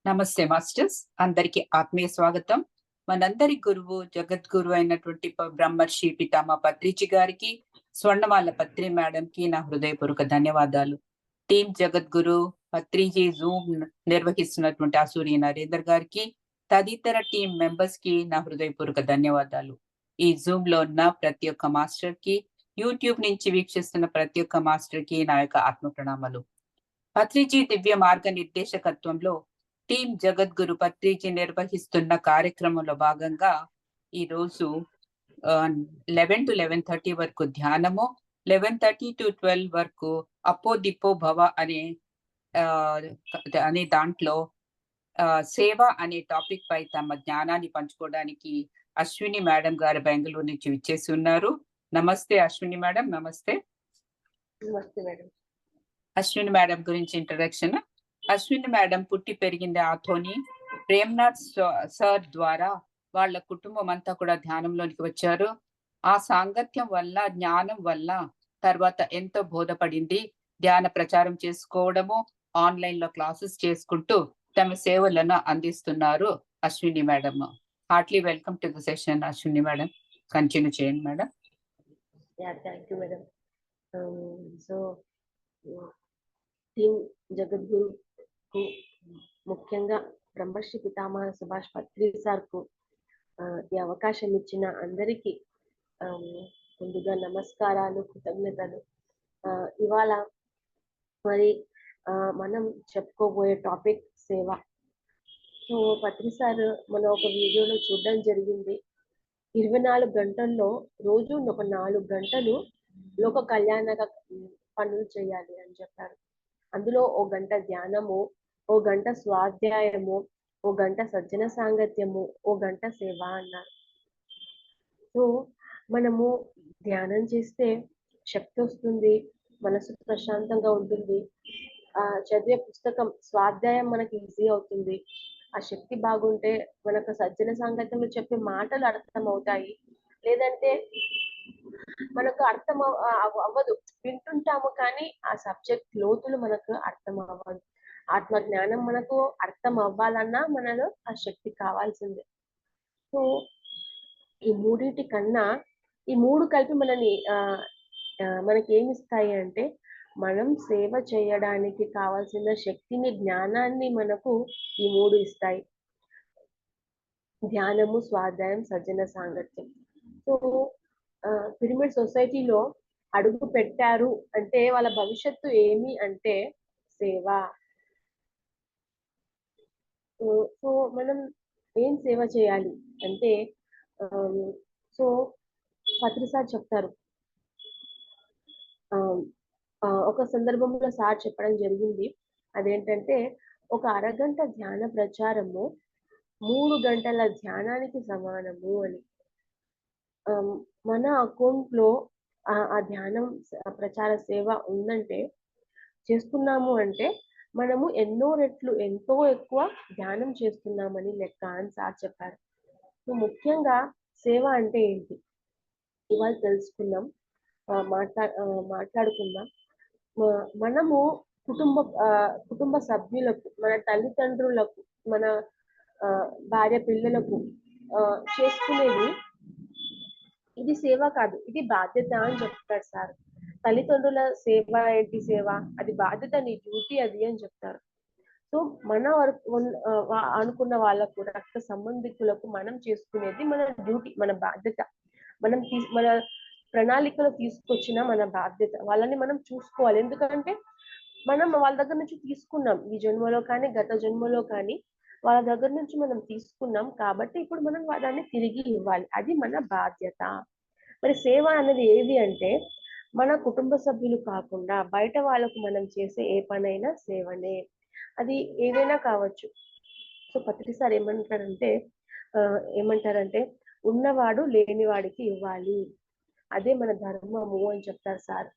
నమస్తే మాస్టర్స్, అందరికి ఆత్మీయ స్వాగతం. మనందరి గురువు జగద్గురు అయినటువంటి బ్రహ్మర్షి పితామహ పత్రిజీ గారికి, స్వర్ణమాల పత్రి మేడం కి నా హృదయపూర్వక ధన్యవాదాలు. టీం జగద్గురు పత్రిజీ జూమ్ నిర్వహిస్తున్నటువంటి ఆసూరి నరేందర్ గారికి, తదితర టీం మెంబర్స్ కి నా హృదయపూర్వక ధన్యవాదాలు. ఈ జూమ్ లో ఉన్న ప్రతి ఒక్క మాస్టర్ కి, యూట్యూబ్ నుంచి వీక్షిస్తున్న ప్రతి ఒక్క మాస్టర్ కి నా యొక్క ఆత్మ ప్రణామాలు. పత్రిజీ దివ్య మార్గ నిర్దేశకత్వంలో టీం జగద్గురు పత్రిజీ నిర్వహిస్తున్న కార్యక్రమంలో భాగంగా ఈ రోజు 11 to 11:30 వరకు ధ్యానము, 11:30 to 12 వరకు అప్పో దిప్పో భవ అనే దాంట్లో సేవ అనే టాపిక్ పై తమ జ్ఞానాన్ని పంచుకోవడానికి అశ్విని మేడం గారు బెంగళూరు నుంచి విచ్చేసి ఉన్నారు. నమస్తే అశ్విని మేడం. నమస్తే. నమస్తే మేడం. అశ్విని మేడం గురించి ఇంట్రడక్షన్. అశ్విని మేడం పుట్టి పెరిగింది ఆథోని. ప్రేమ్నాథ్ సార్ ద్వారా వాళ్ళ కుటుంబం అంతా కూడా ధ్యానంలోనికి వచ్చారు. ఆ సాంగత్యం వల్ల, జ్ఞానం వల్ల తర్వాత ఎంతో బోధపడింది. ధ్యాన ప్రచారం చేసుకోవడము, ఆన్లైన్ లో క్లాసెస్ చేసుకుంటూ తమ సేవలను అందిస్తున్నారు Ashwini madam. Heartly welcome to the session Ashwini madam. Continue చేయండి madam. Thank you madam. So team Jagadguru ముఖ్యంగా బ్రహ్మర్షి పితామహ సుభాష్ పత్రి సార్ కు ఈ అవకాశం ఇచ్చిన అందరికీ ముందుగా నమస్కారాలు, కృతజ్ఞతలు. ఇవాళ మరి మనం చెప్పుకోబోయే టాపిక్ సేవ. సో పత్రి సార్ మనం ఒక వీడియోలో చూడడం జరిగింది. 24 గంటల్లో రోజు ఒక 4 గంటలు లోక కళ్యాణ పనులు చేయాలి అని చెప్పారు. అందులో 1 గంట ధ్యానము, 1 గంట స్వాధ్యాయము, 1 గంట సజ్జన సాంగత్యము, 1 గంట సేవ అన్నారు. సో మనము ధ్యానం చేస్తే శక్తి వస్తుంది, మనసు ప్రశాంతంగా ఉంటుంది. చదివే పుస్తకం స్వాధ్యాయం మనకి ఈజీ అవుతుంది. ఆ శక్తి బాగుంటే మనకు సజ్జన సాంగత్యంలో చెప్పే మాటలు అర్థం అవుతాయి. లేదంటే మనకు అర్థం అవ్వదు, వింటుంటాము కానీ ఆ సబ్జెక్ట్ లోతులు మనకు అర్థం అవ్వదు. ఆత్మ జ్ఞానం మనకు అర్థం అవ్వాలన్నా మనలో ఆ శక్తి కావాల్సిందే. సో ఈ మూడింటి కన్నా ఈ మూడు కలిపి మనకి ఏమిస్తాయి అంటే, మనం సేవ చేయడానికి కావాల్సిన శక్తిని, జ్ఞానాన్ని మనకు ఈ మూడు ఇస్తాయి. ధ్యానము, స్వాధ్యాయం, సజ్జన సాంగత్యం. సో పిరమిడ్ సొసైటీలో అడుగు పెట్టారు అంటే వాళ్ళ భవిష్యత్తు ఏమి అంటే సేవ. సో మనం ఏం సేవ చేయాలి అంటే, సో పత్రి సార్ చెప్తారు, ఒక సందర్భంలో సార్ చెప్పడం జరిగింది. అదేంటంటే, ఒక అరగంట ధ్యాన ప్రచారము 3 గంటల ధ్యానానికి సమానము అని. మన అకౌంట్లో ఆ ధ్యానం ప్రచార సేవ ఉందంటే, చేస్తున్నాము అంటే మనము ఎన్నో రెట్లు ఎంతో ఎక్కువ ధ్యానం చేస్తున్నామని లెక్క అని సార్ చెప్పారు. సో ముఖ్యంగా సేవ అంటే ఏంటి ఇవాళ తెలుసుకుందాం, మాట్లాడుకుందాం. మనము కుటుంబ సభ్యులకు, మన తల్లిదండ్రులకు, మన భార్య పిల్లలకు చేసుకునేది ఇది సేవ కాదు, ఇది బాధ్యత అని చెప్తారు సార్. తల్లిదండ్రుల సేవ ఏంటి? సేవ అది బాధ్యత, నీ డ్యూటీ అది అని చెప్తారు. సో మన అనుకున్న వాళ్ళకు, రక్త సంబంధికులకు మనం చేసుకునేది మన డ్యూటీ, మన బాధ్యత. మన ప్రణాళికలో తీసుకొచ్చిన మన బాధ్యత. వాళ్ళని మనం చూసుకోవాలి. ఎందుకంటే మనం వాళ్ళ దగ్గర నుంచి తీసుకున్నాం, ఈ జన్మలో కానీ గత జన్మలో కానీ వాళ్ళ దగ్గర నుంచి మనం తీసుకున్నాం కాబట్టి ఇప్పుడు మనం దాన్ని తిరిగి ఇవ్వాలి. అది మన బాధ్యత. మరి సేవ అనేది ఏది అంటే, మన కుటుంబ సభ్యులు కాకుండా బయట వాళ్ళకు మనం చేసే ఏ పనైనా సేవనే. అది ఏదైనా కావచ్చు. సో పత్రి సార్ ఏమంటారంటే ఉన్నవాడు లేనివాడికి ఇవ్వాలి, అదే మన ధర్మము అని చెప్తారు సార్.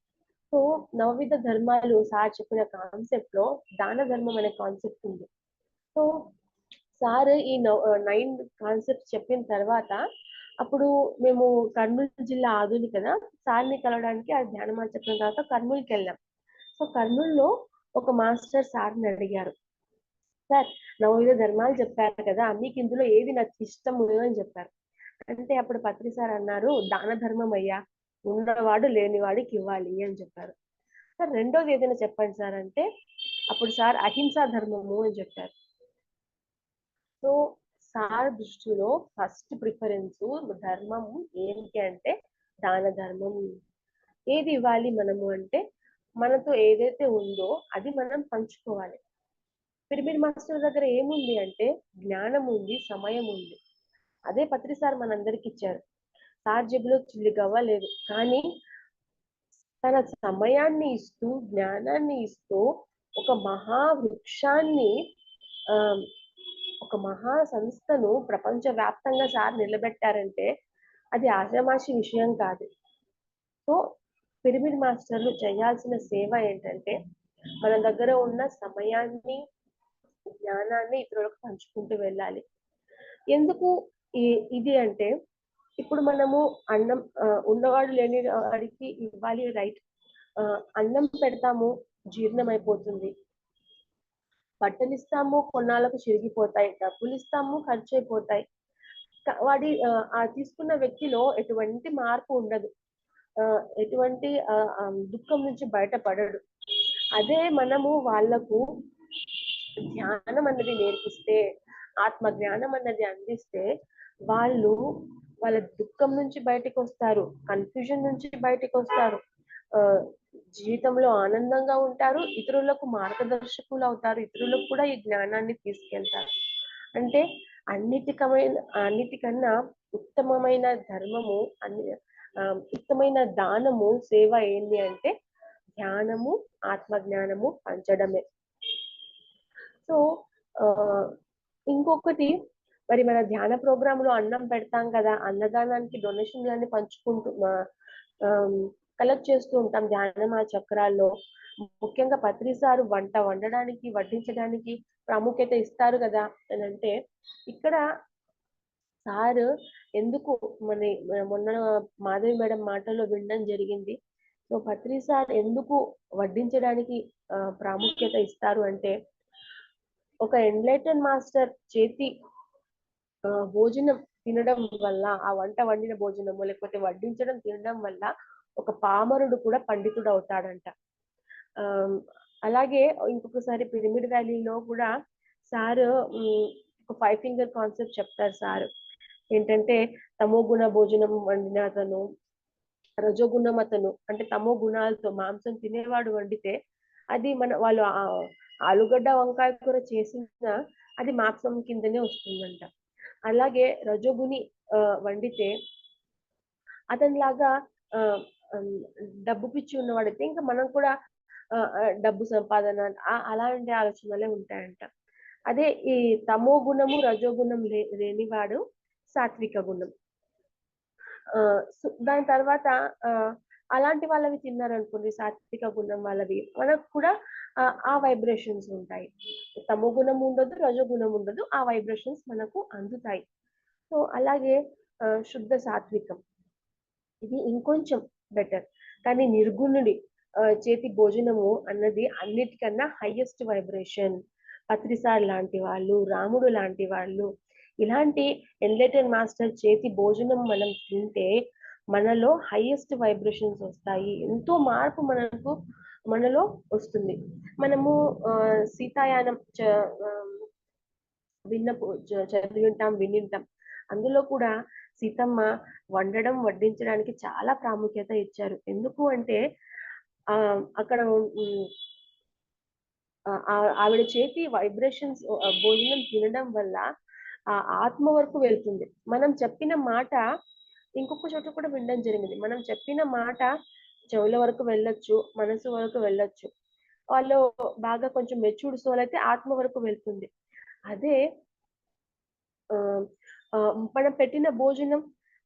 సో నవవిధ ధర్మాలు సార్ చెప్పిన కాన్సెప్ట్ లో దాన ధర్మం అనే కాన్సెప్ట్ ఉంది. సో సార్ ఈ 9 కాన్సెప్ట్స్ చెప్పిన తర్వాత, అప్పుడు మేము కర్నూలు జిల్లా ఆధుని కదా, సార్ని కలవడానికి ఆ ధ్యానమాల చెప్పిన తర్వాత కర్నూలుకి వెళ్ళాం. సో కర్నూలులో ఒక మాస్టర్ సార్ని అడిగారు, సార్ నవవిధ ధర్మాలు చెప్పారు కదా, మీకు ఇందులో ఏది నాకు ఇష్టము అని చెప్పారు. అంటే అప్పుడు పత్రి సార్ అన్నారు, దాన ధర్మం అయ్యా, ఉన్నవాడు లేనివాడికి ఇవ్వాలి అని చెప్పారు. సార్ రెండోది ఏదైనా చెప్పండి సార్ అంటే అప్పుడు సార్ అహింసా ధర్మము అని చెప్పారు. సో సార్ దృష్టిలో ఫస్ట్ ప్రిఫరెన్స్ ధర్మం ఏంటి అంటే దాన ధర్మం. ఏది ఇవ్వాలి మనము అంటే మనతో ఏదైతే ఉందో అది మనం పంచుకోవాలి. పిరమిడ్ మాస్టర్ దగ్గర ఏముంది అంటే జ్ఞానం ఉంది, సమయం ఉంది. అదే పత్రి సార్ మనందరికి ఇచ్చారు. సార్ జేబులో చిల్లి గవ్వ లేదు, కానీ తన సమయాన్ని ఇస్తూ జ్ఞానాన్ని ఇస్తూ ఒక మహా వృక్షాన్ని ఆ ఒక మహా సంస్థను ప్రపంచవ్యాప్తంగా సార్ నిలబెట్టారంటే అది ఆషామాషి విషయం కాదు. సో పిరమిడ్ మాస్టర్లు చేయాల్సిన సేవ ఏంటంటే మన దగ్గర ఉన్న సమయాన్ని, జ్ఞానాన్ని ఇతరులకు పంచుకుంటూ వెళ్ళాలి. ఎందుకు ఇది అంటే ఇప్పుడు మనము అన్నం ఉన్నవాడు లేని వాడికి ఇవ్వాలి, రైట్. అన్నం పెడతాము, జీర్ణం అయిపోతుంది. బట్టలు ఇస్తాము, కొన్నాళ్ళకు చిరిగిపోతాయి. డబ్బులు ఇస్తాము, ఖర్చు అయిపోతాయి. వాడి ఆ తీసుకున్న వ్యక్తిలో ఎటువంటి మార్పు ఉండదు, ఎటువంటి దుఃఖం నుంచి బయటపడడు. అదే మనము వాళ్లకు ధ్యానం అన్నది నేర్పిస్తే, ఆత్మ జ్ఞానం అన్నది అందిస్తే వాళ్ళు వాళ్ళ దుఃఖం నుంచి బయటకు వస్తారు, కన్ఫ్యూజన్ నుంచి బయటకు వస్తారు, ఆ జీవితంలో ఆనందంగా ఉంటారు, ఇతరులకు మార్గదర్శకులు అవుతారు, ఇతరులకు కూడా ఈ జ్ఞానాన్ని తీసుకెళ్తారు. అంటే అన్నిటికన్నా ఉత్తమమైన ధర్మము, ఉత్తమైన దానము, సేవ ఏంటి అంటే ధ్యానము, ఆత్మజ్ఞానము పంచడమే. సో ఇంకొకటి, మరి మన ధ్యాన ప్రోగ్రామ్ లో అన్నం పెడతాం కదా, అన్నదానానికి డొనేషన్లన్నీ పంచుకుంటూ కలెక్ట్ చేస్తూ ఉంటాం ధ్యానం ఆ చక్రాల్లో. ముఖ్యంగా పత్రి సారు వంట వండడానికి, వడ్డించడానికి ప్రాముఖ్యత ఇస్తారు కదా అని అంటే ఇక్కడ సారు ఎందుకు మొన్న మాధవి మేడం మాటల్లో వినడం జరిగింది. సో పత్రి సార్ ఎందుకు వడ్డించడానికి ప్రాముఖ్యత ఇస్తారు అంటే ఒక ఎన్లైటన్ మాస్టర్ చేతి భోజనం తినడం వల్ల, ఆ వంట వండిన భోజనము లేకపోతే వడ్డించడం తినడం వల్ల ఒక పామరుడు కూడా పండితుడు అవుతాడంట. అలాగే ఇంకొకసారి పిరమిడ్ వ్యాలీలో కూడా సారు ఒక 5 ఫింగర్ కాన్సెప్ట్ చెప్తారు సారు. ఏంటంటే తమో గుణ భోజనం వండిన అతను, రజోగుణం అతను, అంటే తమో గుణాలతో మాంసం తినేవాడు వండితే అది వాళ్ళు ఆలుగడ్డ వంకాయ కూర చేసిన అది మాంసం కిందనే వస్తుందంట. అలాగే రజోగుని వండితే అతనిలాగా డబ్బు పిచ్చి ఉన్నవాడైతే ఇంకా మనం కూడా డబ్బు సంపాదన అలాంటి ఆలోచనలే ఉంటాయంట. అదే ఈ తమో గుణము, రజోగుణం లేనివాడు సాత్విక గుణం. దాని తర్వాత అలాంటి వాళ్ళవి తిన్నారనుకోండి, సాత్విక గుణం వాళ్ళవి, మనకు కూడా ఆ వైబ్రేషన్స్ ఉంటాయి. తమో గుణం ఉండదు, రజోగుణం ఉండదు, ఆ వైబ్రేషన్స్ మనకు అందుతాయి. సో అలాగే శుద్ధ సాత్వికం ఇది ఇంకొంచెం బెటర్. కానీ నిర్గుణుడి చేతి భోజనము అన్నది అన్నిటికన్నా హైయెస్ట్ వైబ్రేషన్. పత్రిసార్ లాంటి వాళ్ళు, రాముడు లాంటి వాళ్ళు, ఇలాంటి ఎన్లైటెన్ మాస్టర్ చేతి భోజనం మనం తింటే మనలో హైయెస్ట్ వైబ్రేషన్స్ వస్తాయి, ఎంతో మార్పు మనలో వస్తుంది. మనము సీతాయానం చదివింటాం, వినింటాం. అందులో కూడా సీతమ్మ వండడం, వడ్డించడానికి చాలా ప్రాముఖ్యత ఇచ్చారు. ఎందుకు అంటే అక్కడ ఆవిడ చేతి వైబ్రేషన్స్ భోజనం తినడం వల్ల ఆ ఆత్మ వరకు వెళ్తుంది. మనం చెప్పిన మాట ఇంకొక చోట కూడా వినడం జరిగింది. మనం చెప్పిన మాట చెవుల వరకు వెళ్ళొచ్చు, మనసు వరకు వెళ్ళొచ్చు. వాళ్ళు బాగా కొంచెం మెచ్యూర్డ్ సోల్ అయితే ఆత్మ వరకు వెళ్తుంది. అదే మనం పెట్టిన భోజనం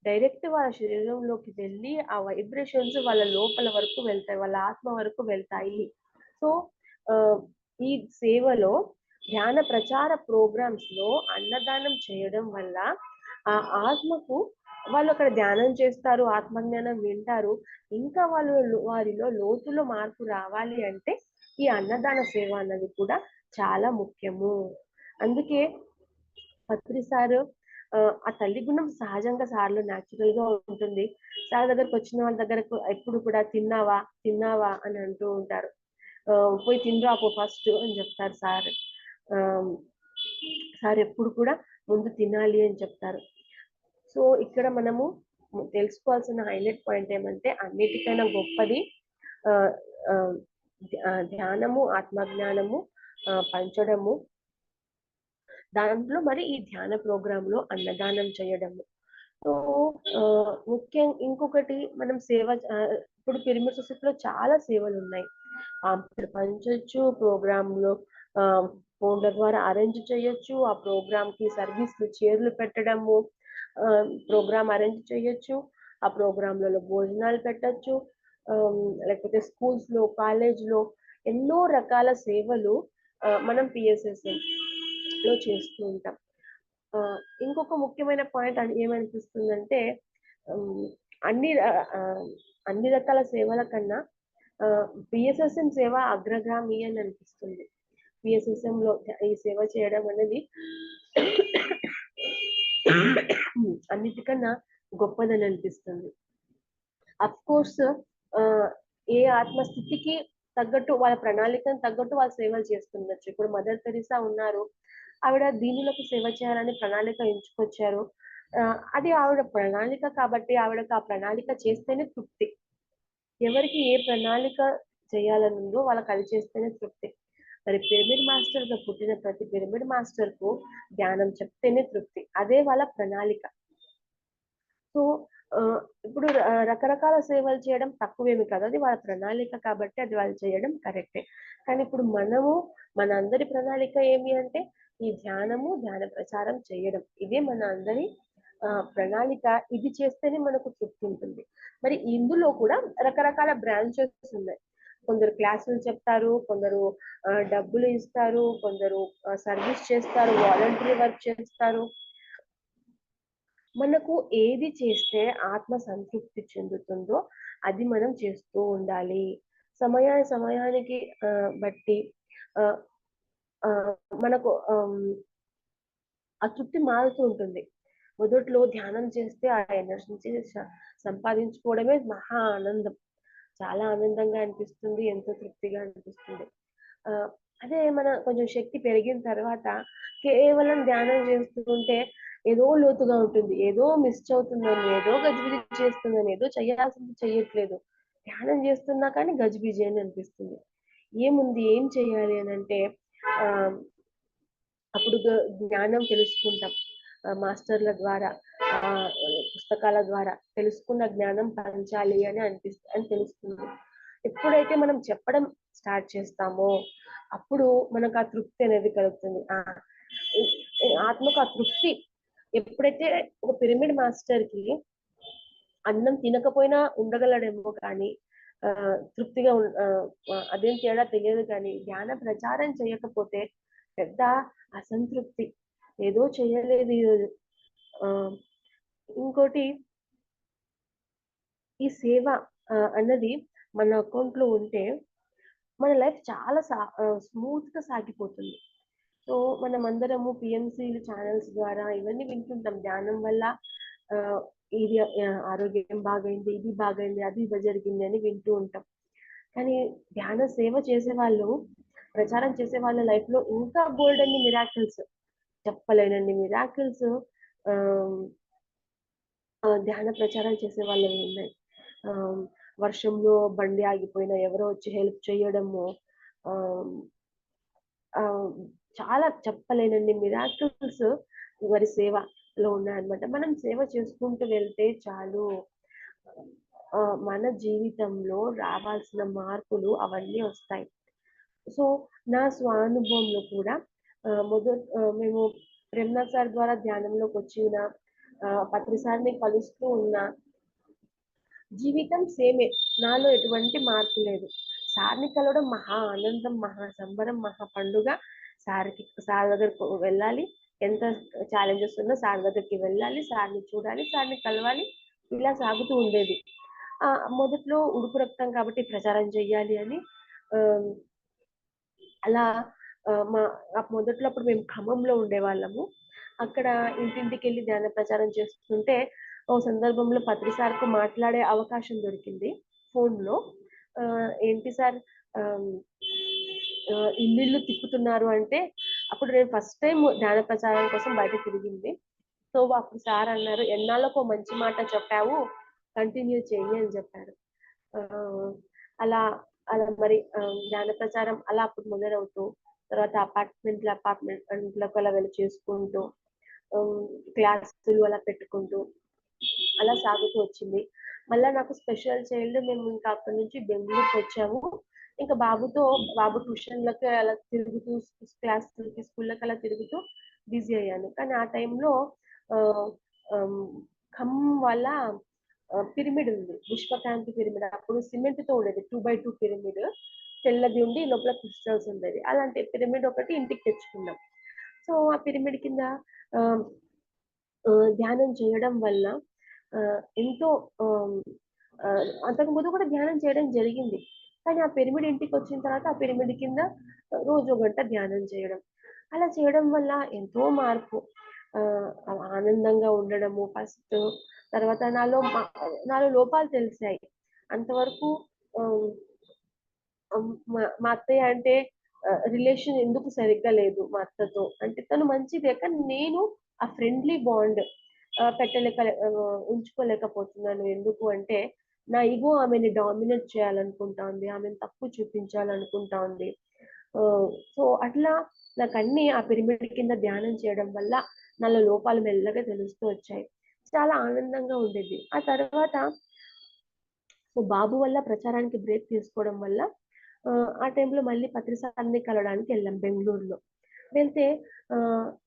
డైరెక్ట్ వాళ్ళ శరీరంలోకి వెళ్ళి ఆ వైబ్రేషన్స్ వాళ్ళ లోపల వరకు వెళ్తాయి, వాళ్ళ ఆత్మ వరకు వెళ్తాయి. సో ఈ సేవలో ధ్యాన ప్రచార ప్రోగ్రామ్స్ లో అన్నదానం చేయడం వల్ల ఆ ఆత్మకు, వాళ్ళు అక్కడ ధ్యానం చేస్తారు, ఆత్మజ్ఞానం వింటారు, ఇంకా వారిలో లోతులో మార్పు రావాలి అంటే ఈ అన్నదాన సేవ అన్నది కూడా చాలా ముఖ్యము. అందుకే పత్రి సారు ఆ తల్లి గుణం సహజంగా సార్లో న్యాచురల్ గా ఉంటుంది. సార్ దగ్గరకు వచ్చిన వాళ్ళ దగ్గరకు ఎప్పుడు కూడా తిన్నావా తిన్నావా అని అంటూ ఉంటారు. పోయి తినరా పో ఫస్ట్ అని చెప్తారు సార్. సార్ ఎప్పుడు కూడా ముందు తినాలి అని చెప్తారు. సో ఇక్కడ మనము తెలుసుకోవాల్సిన హైలైట్ పాయింట్ ఏమంటే అన్నిటికైనా గొప్పది ఆ, ఆ, ధ్యానము, ఆత్మజ్ఞానము పంచడము. దాంట్లో మరి ఈ ధ్యాన ప్రోగ్రామ్ లో అన్నదానం చేయడము. సో ముఖ్యం ఇంకొకటి మనం సేవ ఇప్పుడు పిరమిడ్ సొసైటీలో చాలా సేవలు ఉన్నాయి. పంచొచ్చు, ప్రోగ్రామ్ లో ఫోన్ల ద్వారా అరేంజ్ చేయొచ్చు, ఆ ప్రోగ్రామ్ కి సర్వీస్ చైర్లు పెట్టడము, ప్రోగ్రామ్ అరేంజ్ చేయొచ్చు, ఆ ప్రోగ్రాంలలో భోజనాలు పెట్టచ్చు, లేకపోతే స్కూల్స్ లో కాలేజ్ లో ఎన్నో రకాల సేవలు మనం పిఎస్ఎస్ఎం లో చేస్తూ ఉంటాం. ఇంకొక ముఖ్యమైన పాయింట్ ఏమనిపిస్తుందంటే అన్ని అన్ని రకాల సేవల కన్నా పిఎస్ఎస్ఎం సేవ అగ్రగామి అని అనిపిస్తుంది. పిఎస్ఎస్ఎం లో ఈ సేవ చేయడం అనేది అన్నిటికన్నా గొప్పదని అనిపిస్తుంది. అఫ్ కోర్స్ ఏ ఆత్మస్థితికి తగ్గట్టు వాళ్ళ ప్రణాళికను తగ్గట్టు వాళ్ళు సేవలు చేస్తుండొచ్చు. ఇప్పుడు మదర్ తెరిసా ఉన్నారు, ఆవిడ దీనులకు సేవ చేయాలని ప్రణాళిక ఎంచుకొచ్చారు. అది ఆవిడ ప్రణాళిక కాబట్టి ఆవిడకు ఆ ప్రణాళిక చేస్తేనే తృప్తి. ఎవరికి ఏ ప్రణాళిక చేయాలనుందో వాళ్ళకి అది చేస్తేనే తృప్తి. మరి పిరమిడ్ మాస్టర్ గా పుట్టిన ప్రతి పిరమిడ్ మాస్టర్ కు ధ్యానం చెప్తేనే తృప్తి, అదే వాళ్ళ ప్రణాళిక. సో ఇప్పుడు రకరకాల సేవలు చేయడం తక్కువేమి కాదు, అది వాళ్ళ ప్రణాళిక కాబట్టి అది వాళ్ళు చేయడం కరెక్టే. కానీ ఇప్పుడు మనము మన అందరి ప్రణాళిక ఏమి అంటే ఈ ధ్యానము, ధ్యాన ప్రచారం చేయడం, ఇదే మన అందరి ప్రణాళిక. ఇది చేస్తేనే మనకు తృప్తి ఉంటుంది. మరి ఇందులో కూడా రకరకాల బ్రాంచెస్ ఉన్నాయి. కొందరు క్లాసులు చెప్తారు, కొందరు డబ్బులు ఇస్తారు, కొందరు సర్వీస్ చేస్తారు, వాలంటరీ వర్క్ చేస్తారు. మనకు ఏది చేస్తే ఆత్మ సంతృప్తి చెందుతుందో అది మనం చేస్తూ ఉండాలి. సమయానికి బట్టి మనకు ఆ తృప్తి మారుతూ ఉంటుంది. మొదట్లో ధ్యానం చేస్తే ఆ ఎనర్జీ సంపాదించుకోవడమే మహా ఆనందం, చాలా ఆనందంగా అనిపిస్తుంది, ఎంతో తృప్తిగా అనిపిస్తుంది. అదే మన కొంచెం శక్తి పెరిగిన తర్వాత కేవలం ధ్యానం చేస్తుంటే ఏదో లోతుగా ఉంటుంది, ఏదో మిస్ అవుతుందని, ఏదో గజిబిజి చేస్తుందని, ఏదో చేయాల్సింది చెయ్యట్లేదు. ధ్యానం చేస్తున్నా కానీ గజిబిజి అని అనిపిస్తుంది. ఏముంది, ఏం చేయాలి అని అంటే అప్పుడు జ్ఞానం తెలుసుకుంటాం. మాస్టర్ల ద్వారా, పుస్తకాల ద్వారా తెలుసుకున్న జ్ఞానం పంచాలి అని తెలుస్తుంది. ఎప్పుడైతే మనం చెప్పడం స్టార్ట్ చేస్తామో అప్పుడు మనకు ఆ తృప్తి అనేది కలుగుతుంది. ఆత్మకు ఆ తృప్తి ఎప్పుడైతే ఒక పిరమిడ్ మాస్టర్ కి అన్నం తినకపోయినా ఉండగలడేమో కానీ తృప్తిగా అదేం తేడా తెలియదు. కానీ ధ్యాన ప్రచారం చేయకపోతే పెద్ద అసంతృప్తి, ఏదో చేయలేదు ఈరోజు. ఇంకోటి, ఈ సేవ అన్నది మన అకౌంట్ లో ఉంటే మన లైఫ్ చాలా స్మూత్ గా సాగిపోతుంది. సో మనం అందరము పిఎంసి ఛానల్స్ ద్వారా ఇవన్నీ వింటుంటాం, ధ్యానం వల్ల ఇది ఆరోగ్యం బాగైంది, ఇది బాగైంది, అది జరిగింది అని వింటూ ఉంటాం. కానీ ధ్యాన సేవ చేసే వాళ్ళు, ప్రచారం చేసే వాళ్ళ లైఫ్ లో ఇంకా బోల్డ్ అన్ని మిరాకిల్స్, చెప్పలేనన్ని మిరాకిల్స్ ధ్యాన ప్రచారం చేసే వాళ్ళవి ఉన్నాయి. వర్షంలో బండి ఆగిపోయినా ఎవరో వచ్చి హెల్ప్ చేయడము, చాలా చెప్పలేనన్ని మిరాకిల్స్ వారి సేవలో ఉన్నాయన్నమాట. మనం సేవ చేసుకుంటూ వెళ్తే చాలు, మన జీవితంలో రావాల్సిన మార్పులు అవన్నీ వస్తాయి. సో నా స్వానుభవంలో కూడా మేము ప్రేమ్నాథ్ సార్ ద్వారా ధ్యానంలోకి వచ్చిన పత్రి సార్ని కలుస్తూ ఉన్న జీవితం సేమే, నాలో ఎటువంటి మార్పు లేదు. సార్ని కలవడం మహా ఆనందం, మహా సంబరం, మహా పండుగ. సార్ దగ్గరకు వెళ్ళాలి, ఎంత ఛాలెంజెస్ ఉన్నా సార్ దగ్గరికి వెళ్ళాలి, సార్ని చూడాలి, సార్ని కలవాలి, ఇలా సాగుతూ ఉండేది. మొదట్లో ఉడుకు రక్తం కాబట్టి ప్రచారం చెయ్యాలి అని అలా మా మొదట్లో అప్పుడు మేము ఖమ్మంలో ఉండేవాళ్ళము. అక్కడ ఇంటింటికి వెళ్ళి ధ్యాన ప్రచారం చేస్తుంటే ఓ సందర్భంలో పత్రి సార్కు మాట్లాడే అవకాశం దొరికింది ఫోన్లో. ఏంటి సార్ ఇల్లు తిప్పుతున్నారు అంటే, అప్పుడు నేను ఫస్ట్ టైం ధ్యాన ప్రచారం కోసం బయట తిరిగింది. సో అప్పుడు సార్ అన్నారు, ఎన్నాళ్ళకో మంచి మాట చెప్పావు, కంటిన్యూ చెయ్యి అని చెప్పారు. అలా అలా మరి ధ్యాన ప్రచారం అలా అప్పుడు మొదలవుతూ, తర్వాత అపార్ట్మెంట్లకు అలా వెళ్ళి చేసుకుంటూ, క్లాసులు అలా పెట్టుకుంటూ అలా సాగుతూ వచ్చింది. మళ్ళా నాకు స్పెషల్ చైల్డ్, మేము ఇంకా అక్కడి నుంచి బెంగళూరుకి వచ్చాము. ఇంకా బాబు ట్యూషన్లకు అలా తిరుగుతూ, క్లాసులకి స్కూళ్ళకి అలా తిరుగుతూ బిజీ అయ్యాను. కానీ ఆ టైంలో ఖమ్మం వల్ల పిరమిడ్ ఉంది, విశ్వకాంతి పిరమిడ్. అప్పుడు సిమెంట్ తో ఉండేది 2x2 పిరమిడ్, తెల్లది ఉండి లోపల క్రిస్టల్స్ ఉండేది. అలాంటి పిరమిడ్ ఒకటి ఇంటికి తెచ్చుకున్నాం. సో ఆ పిరమిడ్ కింద ధ్యానం చేయడం వల్ల ఎంతో అంతకు ముందు కూడా ధ్యానం చేయడం జరిగింది. కానీ ఆ పిరమిడ్ ఇంటికి వచ్చిన తర్వాత ఆ పిరమిడ్ కింద రోజు 1 గంట ధ్యానం చేయడం, అలా చేయడం వల్ల ఎంతో మార్పు. ఆనందంగా ఉండడము ఫస్ట్, తర్వాత నాలో లోపాలు తెలిసాయి. అంతవరకు మా అత్తయ్య అంటే రిలేషన్ ఎందుకు సరిగ్గా లేదు మా అత్తతో అంటే, తను మంచిదే కానీ నేను ఆ ఫ్రెండ్లీ బాండ్ ఉంచుకోలేకపోతున్నాను. ఎందుకు అంటే నా ఈగో ఆమెని డామినేట్ చేయాలనుకుంటా ఉంది, ఆమెను తప్పు చూపించాలనుకుంటా ఉంది. సో అట్లా నాకు అన్ని ఆ పిరమిడ్ కింద ధ్యానం చేయడం వల్ల నాలో లోపాలు మెల్లగా తెలుస్తూ వచ్చాయి. చాలా ఆనందంగా ఉండేది. ఆ తర్వాత సో బాబు వల్ల ప్రచారానికి బ్రేక్ తీసుకోవడం వల్ల ఆ టైంలో మళ్ళీ పత్రి సార్ని కలవడానికి వెళ్ళాం బెంగళూరులో. వెళ్తే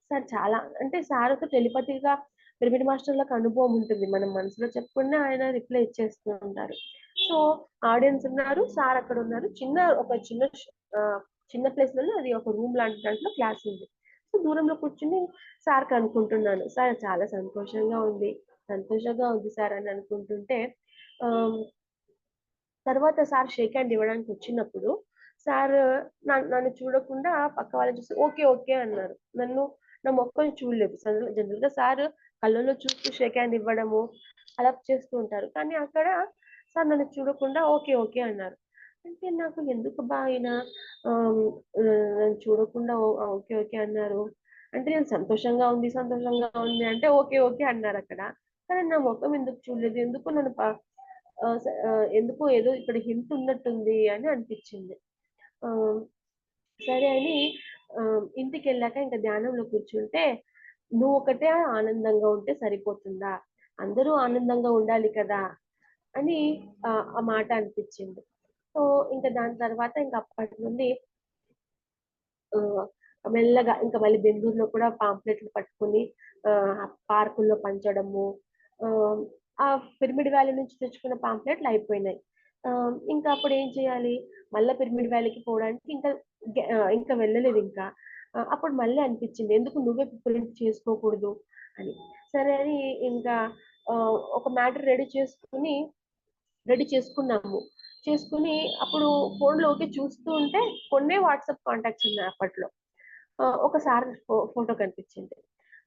సార్ చాలా అంటే సార్తో టెలిపతిగా పిరమిడ్ మాస్టర్లకు అనుభవం ఉంటుంది. మనం మనసులో చెప్పుకున్నా ఆయన రిప్లై ఇచ్చేస్తూ ఉంటారు. సో ఆడియన్స్ ఉన్నారు, సార్ అక్కడ ఉన్నారు. ఒక చిన్న ప్లేస్ లోనే అది ఒక రూమ్ లాంటి దాంట్లో క్లాస్ ఉంది. సో దూరంలో కూర్చుని సార్ అనుకుంటున్నాను, సార్ చాలా సంతోషంగా ఉంది సార్ అని అనుకుంటుంటే తర్వాత సార్ షేక్ హ్యాండ్ ఇవ్వడానికి వచ్చినప్పుడు సార్ నన్ను చూడకుండా పక్క వాళ్ళని చూసి ఓకే ఓకే అన్నారు. నా మొక్కని చూడలేదు. జనరల్ గా సార్ కళ్ళలో చూస్తూ షేక్ హ్యాండ్ ఇవ్వడము అలా చేస్తూ ఉంటారు. కానీ అక్కడ సార్ నన్ను చూడకుండా ఓకే ఓకే అన్నారు. అంటే నాకు ఎందుకు ఆయన నన్ను చూడకుండా ఓకే ఓకే అన్నారు. అంటే నేను సంతోషంగా ఉంది అంటే ఓకే ఓకే అన్నారు అక్కడ. కానీ నా ముఖం ఎందుకు చూడలేదు, ఎందుకో ఏదో ఇక్కడ హింట్ ఉన్నట్టుంది అని అనిపించింది. సరే అని ఇంటికి వెళ్ళాక ఇంకా ధ్యానంలో కూర్చుంటే, నువ్వు ఒకటే ఆనందంగా ఉంటే సరిపోతుందా, అందరూ ఆనందంగా ఉండాలి కదా అని ఆ మాట అనిపించింది. సో ఇంకా దాని తర్వాత ఇంకా అప్పటి నుండి మెల్లగా ఇంకా మళ్ళీ బెంగళూరులో కూడా పాంప్లెట్లు పట్టుకుని పార్కుల్లో పంచడము. ఆ పిరమిడ్ వ్యాలీ నుంచి తెచ్చుకున్న పాంప్లెట్లు అయిపోయినాయి. ఇంకా అప్పుడు ఏం చేయాలి, మళ్ళీ పిరమిడ్ వ్యాలీకి పోవడానికి ఇంకా వెళ్ళలేదు. ఇంకా అప్పుడు మళ్ళీ అనిపించింది, ఎందుకు నువ్వే ప్రింట్ చేసుకోకూడదు అని. సరే అని ఇంకా ఒక మ్యాటర్ రెడీ చేసుకుని అప్పుడు ఫోన్లో ఓకే చూస్తూ ఉంటే కొన్నే వాట్సాప్ కాంటాక్ట్స్ ఉన్నాయి అప్పట్లో. ఒకసారి ఫోటో కనిపించింది,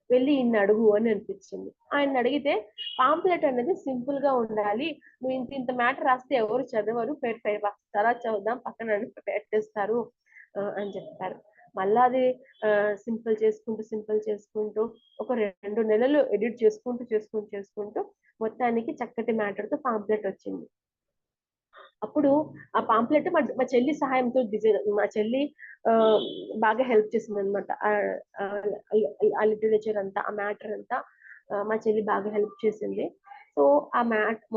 వెళ్ళి ఇన్ని అడుగు అని అనిపించింది. ఆయన అడిగితే పాంప్లెట్ అనేది సింపుల్ గా ఉండాలి, నువ్వు ఇంత మ్యాటర్ రాస్తే ఎవరు చదవరు, తర్వాత చదువుదాం పక్కన పెట్టేస్తారు అని చెప్పారు. మళ్ళా అది సింపుల్ చేసుకుంటూ ఒక 2 నెలలు ఎడిట్ చేసుకుంటూ మొత్తానికి చక్కటి మ్యాటర్ తో పాంప్లెట్ వచ్చింది. అప్పుడు ఆ పాంప్లెట్ మా చెల్లి సహాయంతో మా చెల్లి బాగా హెల్ప్ చేసింది అనమాట. ఆ లిటరేచర్ అంతా, ఆ మ్యాటర్ అంతా మా చెల్లి బాగా హెల్ప్ చేసింది. సో ఆ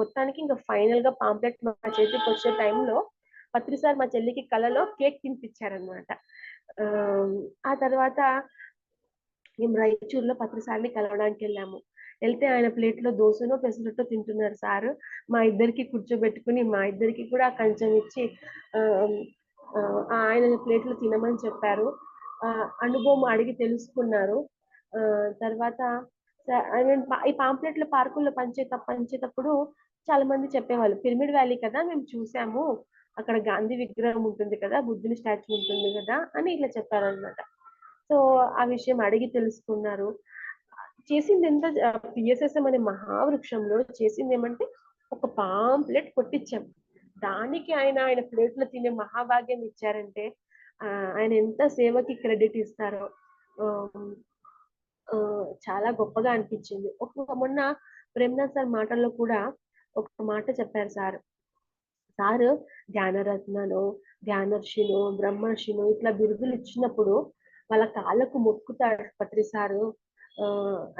మొత్తానికి ఇంకా ఫైనల్ గా పాంప్లెట్ మా చేతికి వచ్చే టైంలో పత్రి సార్ మా చెల్లికి కలలో కేక్ తినిపించారనమాట. ఆ తర్వాత మేము రాయచూరులో పత్రి సార్ని కలవడానికి వెళ్ళాము. వెళ్తే ఆయన ప్లేట్ లో దోశనో పెసరట్టు తింటున్నారు సారు. మా ఇద్దరికి కూర్చోబెట్టుకుని మా ఇద్దరికి కూడా కంచం ఇచ్చి ఆయన ప్లేట్ లో తినమని చెప్పారు. అనుభవం అడిగి తెలుసుకున్నారు. తర్వాత ఈ పాంప్లెట్ల పార్కుల్లో పంచేటప్పుడు చాలా మంది చెప్పేవాళ్ళు, పిరమిడ్ వ్యాలీ కదా మేము చూసాము, అక్కడ గాంధీ విగ్రహం ఉంటుంది కదా, బుద్ధుని స్టాచ్యూ ఉంటుంది కదా అని ఇట్లా చెప్పారనమాట. సో ఆ విషయం అడిగి తెలుసుకున్నారు. చేసింది ఎంత, పిఎస్ఎస్ఎం అనే మహావృక్షంలో చేసింది ఏమంటే ఒక పాంప్లెట్ కొట్టించాం. దానికి ఆయన ప్లేట్లో తినే మహాభాగ్యం ఇచ్చారంటే ఆయన ఎంత సేవకి క్రెడిట్ ఇస్తారో ఆ, ఆ, చాలా గొప్పగా అనిపించింది. మొన్న ప్రేమ్నాథ్ సార్ మాటల్లో కూడా ఒక మాట చెప్పారు సార్. సార్ ధ్యానరత్నను, ధ్యానర్షిను, బ్రహ్మర్షిను ఇట్లా బిరుదులు ఇచ్చినప్పుడు వాళ్ళ కాళ్ళకు మొక్కుతాడు పత్రి సారు ఆ,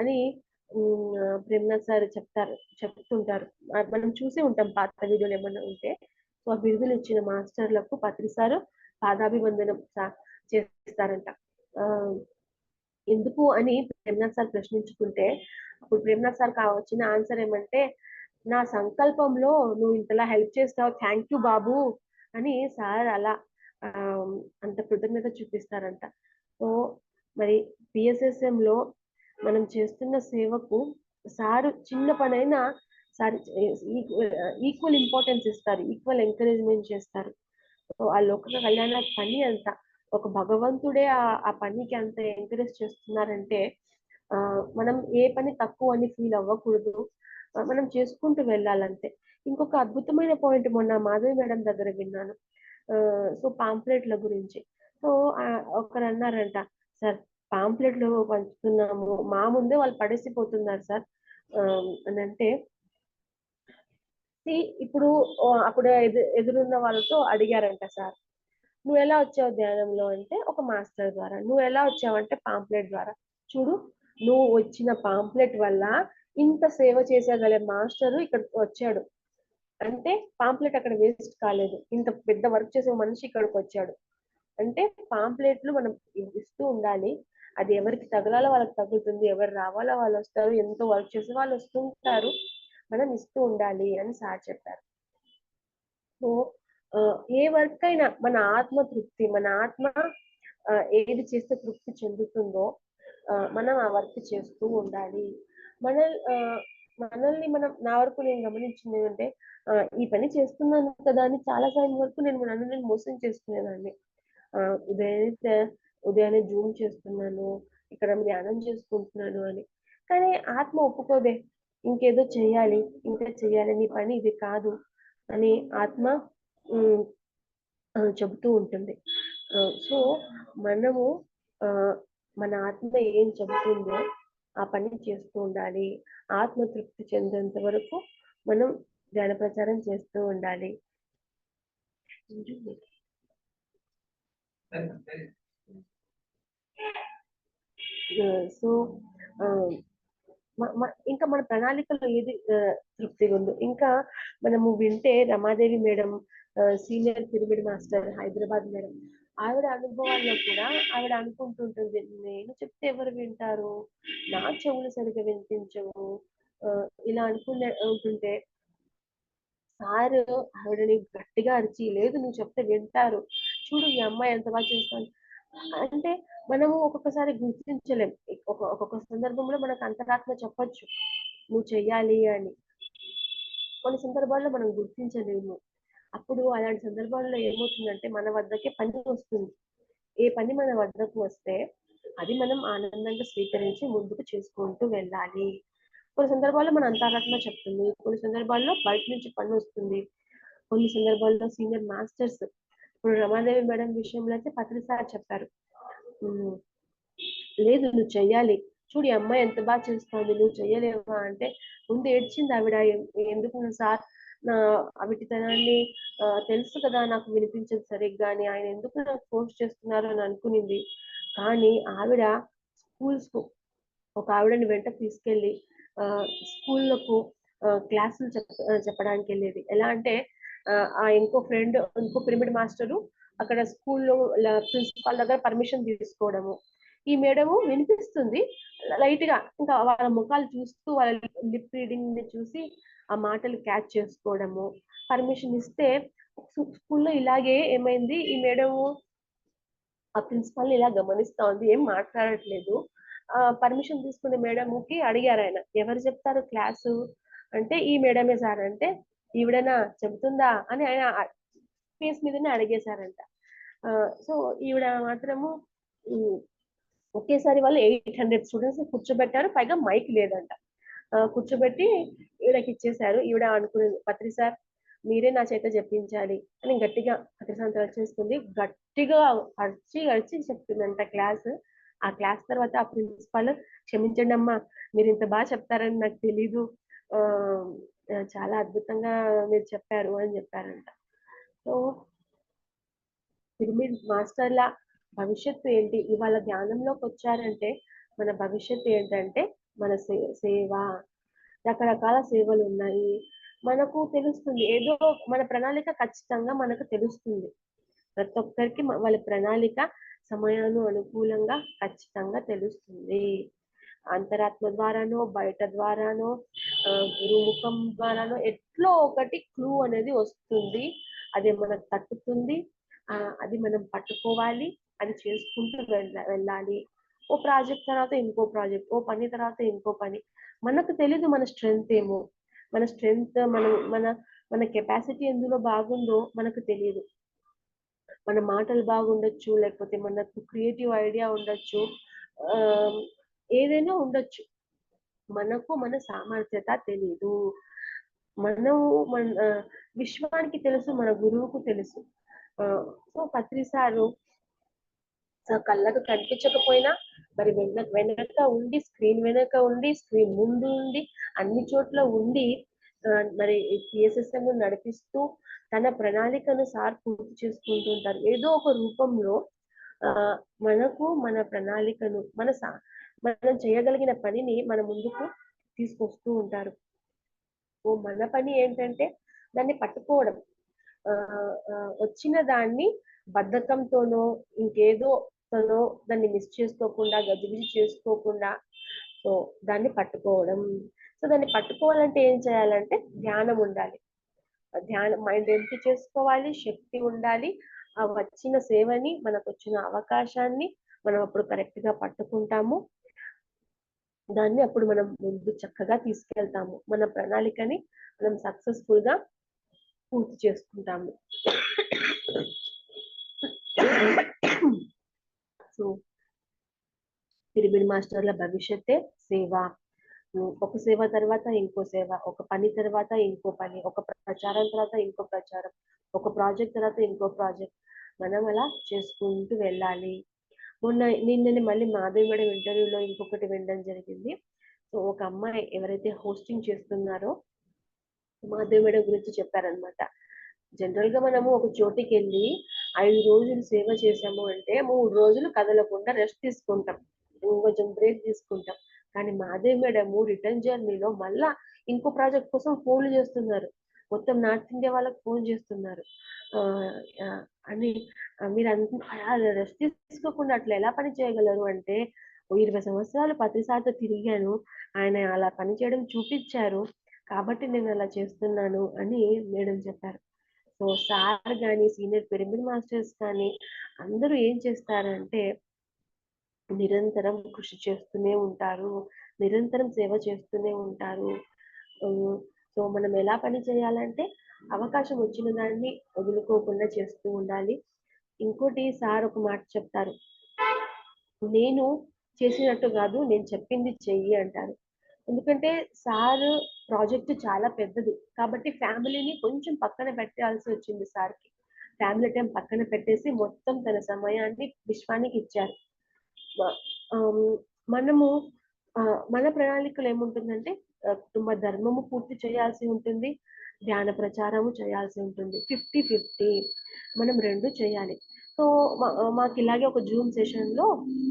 అని ప్రేమ్నాథ్ సార్ చెప్తుంటారు. మనం చూసే ఉంటాం పాత వీడియోలు ఏమన్నా ఉంటే. సో ఆ బిరుదులు ఇచ్చిన మాస్టర్లకు పత్రి సారు పాదాభివందనం చేస్తారంట. ఆ ఎందుకు అని ప్రేమ్నాథ్ సార్ ప్రశ్నించుకుంటే అప్పుడు ప్రేమ్నాథ్ సార్ వచ్చిన ఆన్సర్ ఏమంటే, నా సంకల్పంలో నువ్వు ఇంతలా హెల్ప్ చేస్తావు, థ్యాంక్ యూ బాబు అని సార్ అలా ఆ, అంత కృతజ్ఞత చూపిస్తారంట. సో మరి పిఎస్ఎస్ఎం లో మనం చేస్తున్న సేవకు సార్ చిన్న పనైనా సార్ ఈక్వల్ ఇంపార్టెన్స్ ఇస్తారు, ఈక్వల్ ఎంకరేజ్మెంట్ చేస్తారు. సో ఆ లోక కళ్యాణ పని అంత ఒక భగవంతుడే ఆ పనికి అంత ఎంకరేజ్ చేస్తున్నారంటే ఆ మనం ఏ పని తక్కువ అని ఫీల్ అవ్వకూడదు, మనం చేసుకుంటూ వెళ్ళాలంతే. ఇంకొక అద్భుతమైన పాయింట్ మొన్న మాధవి మేడం దగ్గర విన్నాను. సో పాంప్లెట్ల గురించి. సో ఒకరు అన్నారంట, సార్ పాంప్లెట్లు పంచుతున్నాము, మా ముందే వాళ్ళు పడేసిపోతున్నారు సార్ అని అంటే, ఇప్పుడు అప్పుడు ఎదురున్న వాళ్ళతో అడిగారంట సార్, నువ్వు ఎలా వచ్చావు ధ్యానంలో అంటే ఒక మాస్టర్ ద్వారా, నువ్వు ఎలా వచ్చావు అంటే పాంప్లెట్ ద్వారా. చూడు, నువ్వు వచ్చిన పాంప్లెట్ వల్ల ఇంత సేవ చేసేగల మాస్టర్ ఇక్కడికి వచ్చాడు అంటే పాంప్లెట్ అక్కడ వేస్ట్ కాలేదు, ఇంత పెద్ద వర్క్ చేసే మనిషి ఇక్కడికి వచ్చాడు అంటే పాంప్లెట్లు మనం ఇస్తూ ఉండాలి. అది ఎవరికి తగలాలో వాళ్ళకి తగులుతుంది, ఎవరు రావాలో వాళ్ళు వస్తారు, ఎంతో వర్క్ చేసే వాళ్ళు వస్తుంటారు, మనం ఇస్తూ ఉండాలి అని సార్ చెప్పారు. సో ఏ వర్క్ అయినా మన ఆత్మ తృప్తి, మన ఆత్మ ఏది చేస్తే తృప్తి చెందుతుందో మనం ఆ వర్క్ చేస్తూ ఉండాలి. మన మనల్ని మనం, నా వరకు నేను గమనించింది ఏంటంటే ఈ పని చేస్తున్నాను కదా అని చాలా సార్లు వరకు నన్ను నేను మోసం చేసుకునేదాన్ని. ఉదయాన్నే ఉదయాన్నే జూమ్ చేస్తున్నాను, ఇక్కడ ధ్యానం చేసుకుంటున్నాను అని. కానీ ఆత్మ ఒప్పుకోదే, ఇంకేదో చెయ్యాలి, ఇంకా చెయ్యాలి, నీ పని ఇది కాదు అని ఆత్మ చెబుతూ ఉంటుంది. సో మనము మన ఆత్మ ఏం చెబుతుందో ఆ పని చేస్తూ ఉండాలి. ఆత్మ తృప్తి చెందేంత వరకు మనం ధ్యాన ప్రచారం చేస్తూ ఉండాలి. సో ఇంకా మన ప్రణాళికలో ఏది తృప్తిగా ఉందో, ఇంకా మనము వింటే Ramadevi madam, senior pyramid master Hyderabad madam, ఆవిడ అనుభవాల్లో కూడా ఆవిడ అనుకుంటుంటుంది, నేను చెప్తే ఎవరు వింటారు, నా చెవులు సరిగ్గా వినిపించవు ఇలా అనుకునే ఉంటుంటే సారు ఆవిడని గట్టిగా అరిచి, లేదు నువ్వు చెప్తే వింటారు, చూడు ఈ అమ్మాయి ఎంత బాగా చేస్తాను అంటే మనము ఒక్కొక్కసారి గుర్తించలేం. ఒక్కొక్క సందర్భంలో మనకు అంతరాత్మ చెప్పొచ్చు నువ్వు చెయ్యాలి అని, కొన్ని సందర్భాల్లో మనం గుర్తించలేము. అప్పుడు అలాంటి సందర్భాల్లో ఏమవుతుందంటే మన వద్దకే పని వస్తుంది. ఏ పని మన వద్దకు వస్తే అది మనం ఆనందంగా స్వీకరించి ముందుకు చేసుకుంటూ వెళ్ళాలి. కొన్ని సందర్భాల్లో మన అంతరాత్మ చెప్తుంది, కొన్ని సందర్భాల్లో బయట నుంచి పని వస్తుంది, కొన్ని సందర్భాల్లో సీనియర్ మాస్టర్స్, ఇప్పుడు రమాదేవి మేడం విషయంలో అయితే పత్రి సార్ చెప్పారు, లేదు నువ్వు చెయ్యాలి, చూడు ఈ అమ్మాయి ఎంత బాగా చేస్తుంది, నువ్వు చెయ్యలేవా అంటే ముందు ఏడ్చింది ఆవిడ. ఎందుకు సార్ నా అవిటితనాన్ని తెలుసు కదా, నాకు వినిపించదు సరిగ్గా అని, ఆయన ఎందుకు నాకు ఫోర్స్ చేస్తున్నారు అని అనుకునింది. కానీ ఆవిడ స్కూల్స్ కు ఒక ఆవిడని వెంట తీసుకెళ్లి స్కూళ్ళకు క్లాసులు చెప్పడానికి వెళ్ళేది. ఎలా అంటే ఆ ఇంకో పిరమిడ్ మాస్టరు అక్కడ స్కూల్లో ప్రిన్సిపాల్ దగ్గర పర్మిషన్ తీసుకోవడము, ఈ మేడము వినిపిస్తుంది లైట్ గా, ఇంకా వాళ్ళ ముఖాలు చూస్తూ వాళ్ళ లిప్ రీడింగ్ ని చూసి ఆ మాటలు క్యాచ్ చేసుకోవడము, పర్మిషన్ ఇస్తే స్కూల్లో ఇలాగే ఏమైంది, ఈ మేడము ఆ ప్రిన్సిపాల్ ఇలా గమనిస్తా ఉంది, ఏం మాట్లాడట్లేదు. పర్మిషన్ తీసుకునే మేడంకి అడిగారు ఆయన, ఎవరు చెప్తారు క్లాసు అంటే ఈ మేడమే సార్ అంటే, ఈవిడనా చెబుతుందా అని ఆయన ఫేస్ మీదనే అడిగేశారంట. సో ఈవిడ మాత్రము ఒకేసారి వాళ్ళు 800 స్టూడెంట్స్ కూర్చోబెట్టారు, పైగా మైక్ లేదంట. కూర్చోబెట్టి ఈవిడకి ఇచ్చేశారు. ఈవిడ అనుకునేది, పత్రి సార్ మీరే నా చేత చెప్పించాలి అని గట్టిగా పత్రి సార్ చేసుకుంది. గట్టిగా అరిచి చెప్తుందంట క్లాస్. ఆ క్లాస్ తర్వాత ఆ ప్రిన్సిపాల్, క్షమించండి అమ్మా, మీరు ఇంత బాగా చెప్తారని నాకు తెలీదు, చాలా అద్భుతంగా మీరు చెప్పారు అని చెప్పారంట. సో పిరమిడ్ మాస్టర్ల భవిష్యత్తు ఏంటి? ఇవాళ ధ్యానంలోకి వచ్చారంటే మన భవిష్యత్తు ఏంటంటే మన సేవ. రకరకాల సేవలు ఉన్నాయి. మనకు తెలుస్తుంది, ఏదో మన ప్రణాళిక ఖచ్చితంగా మనకు తెలుస్తుంది. ప్రతి ఒక్కరికి వాళ్ళ ప్రణాళిక సమయాను అనుకూలంగా ఖచ్చితంగా తెలుస్తుంది. అంతరాత్మ ద్వారానో, బయట ద్వారానో, గురుముఖం ద్వారానో ఎట్లో ఒకటి క్లూ అనేది వస్తుంది. అది మనకు తట్టుతుంది. అది మనం పట్టుకోవాలి, అది చేసుకుంటూ వెళ్ళాలి. ఓ ప్రాజెక్ట్ తర్వాత ఇంకో ప్రాజెక్ట్, ఓ పని తర్వాత ఇంకో పని. మనకు తెలీదు మన స్ట్రెంగ్త్ ఏమో, మన స్ట్రెంగ్త్ మన కెపాసిటీ ఎందులో బాగుందో మనకు తెలియదు. మన మాటలు బాగుండొచ్చు, లేకపోతే మనకు క్రియేటివ్ ఐడియా ఉండొచ్చు, ఏదైనా ఉండొచ్చు. మనకు మన సామర్థ్యత తెలీదు. మనం విశ్వానికి తెలుసు, మన గురువుకు తెలుసు. సో పత్రి సారు కళ్ళకు కనిపించకపోయినా మరి వెనక ఉండి, స్క్రీన్ వెనక ఉండి, స్క్రీన్ ముందు ఉండి, అన్ని చోట్ల ఉండి మరి PSSM నడిపిస్తూ తన ప్రణాళికను సార్ పూర్తి చేసుకుంటూ ఉంటారు. ఏదో ఒక రూపంలో మనకు మన ప్రణాళికను మనం చేయగలిగిన పనిని మన ముందుకు తీసుకొస్తూ ఉంటారు. ఓ మన పని ఏంటంటే దాన్ని పట్టుకోవడం. వచ్చిన దాన్ని బద్ధకంతోనో ఇంకేదోతోనో దాన్ని మిస్ చేసుకోకుండా, గజిబిజి చేసుకోకుండా సో దాన్ని పట్టుకోవడం. సో దాన్ని పట్టుకోవాలంటే ఏం చేయాలంటే ధ్యానం ఉండాలి. ధ్యానం, మైండ్ ఎంప్టీ చేసుకోవాలి, శక్తి ఉండాలి. ఆ వచ్చిన సేవని, మనకు వచ్చిన అవకాశాన్ని మనం అప్పుడు కరెక్ట్ గా పట్టుకుంటాము. దాన్ని అప్పుడు మనం ముందు చక్కగా తీసుకెళ్తాము. మన ప్రణాళికని మనం సక్సెస్ఫుల్ గా పూర్తి చేసుకుంటాము. సో పిరమిడ్ మాస్టర్ల భవిష్యత్తే సేవ. ఒక సేవ తర్వాత ఇంకో సేవ, ఒక పని తర్వాత ఇంకో పని, ఒక ప్రచారం తర్వాత ఇంకో ప్రచారం, ఒక ప్రాజెక్ట్ తర్వాత ఇంకో ప్రాజెక్ట్. మనం అలా చేసుకుంటూ వెళ్ళాలి. నిన్ననే మళ్ళీ మాధవి మేడం ఇంటర్వ్యూలో ఇంకొకటి వినడం జరిగింది. సో ఒక అమ్మాయి ఎవరైతే హోస్టింగ్ చేస్తున్నారో మాధవి మేడం గురించి చెప్పారనమాట. జనరల్ గా మనము ఒక చోటికి వెళ్ళి 5 రోజులు సేవ చేసాము అంటే 3 రోజులు కదలకుండా రెస్ట్ తీసుకుంటాం, కొంచెం బ్రేక్ తీసుకుంటాం. కానీ మాధవి మేడం రిటర్న్ జర్నీలో మళ్ళా ఇంకో ప్రాజెక్ట్ కోసం ఫోన్లు చేస్తున్నారు. మొత్తం నార్త్ ఇండియా వాళ్ళకి ఫోన్ చేస్తున్నారు. అని మీరు రెస్ట్ తీసుకోకుండా అట్లా ఎలా పని చేయగలరు అంటే 20 సంవత్సరాలు ప్రతిసారితో తిరిగాను, ఆయన అలా పని చేయడం చూపించారు కాబట్టి నేను అలా చేస్తున్నాను అని మేడం చెప్పారు. సో సార్ కానీ, సీనియర్ పిరమిడ్ మాస్టర్స్ కానీ అందరూ ఏం చేస్తారంటే నిరంతరం కృషి చేస్తూనే ఉంటారు, నిరంతరం సేవ చేస్తూనే ఉంటారు. సో మనం ఎలా పని చేయాలంటే అవకాశం వచ్చిన దాన్ని వదులుకోకుండా చేస్తూ ఉండాలి. ఇంకోటి సార్ ఒక మాట చెప్తారు, నేను చేసినట్టు కాదు, నేను చెప్పింది చెయ్యి అంటారు. ఎందుకంటే సార్ ప్రాజెక్ట్ చాలా పెద్దది కాబట్టి ఫ్యామిలీని కొంచెం పక్కన పెట్టాల్సి వచ్చింది సార్కి. ఫ్యామిలీ టైం పక్కన పెట్టేసి మొత్తం తన సమయాన్ని విశ్వానికి ఇచ్చారు. మనము మన ప్రణాళికలు ఏముంటుందంటే కుటుంబ ధర్మము పూర్తి చేయాల్సి ఉంటుంది, ధ్యాన ప్రచారము చేయాల్సి ఉంటుంది. 50-50 మనం 2 చేయాలి. సో మాకు ఇలాగే ఒక జూమ్ సెషన్ లో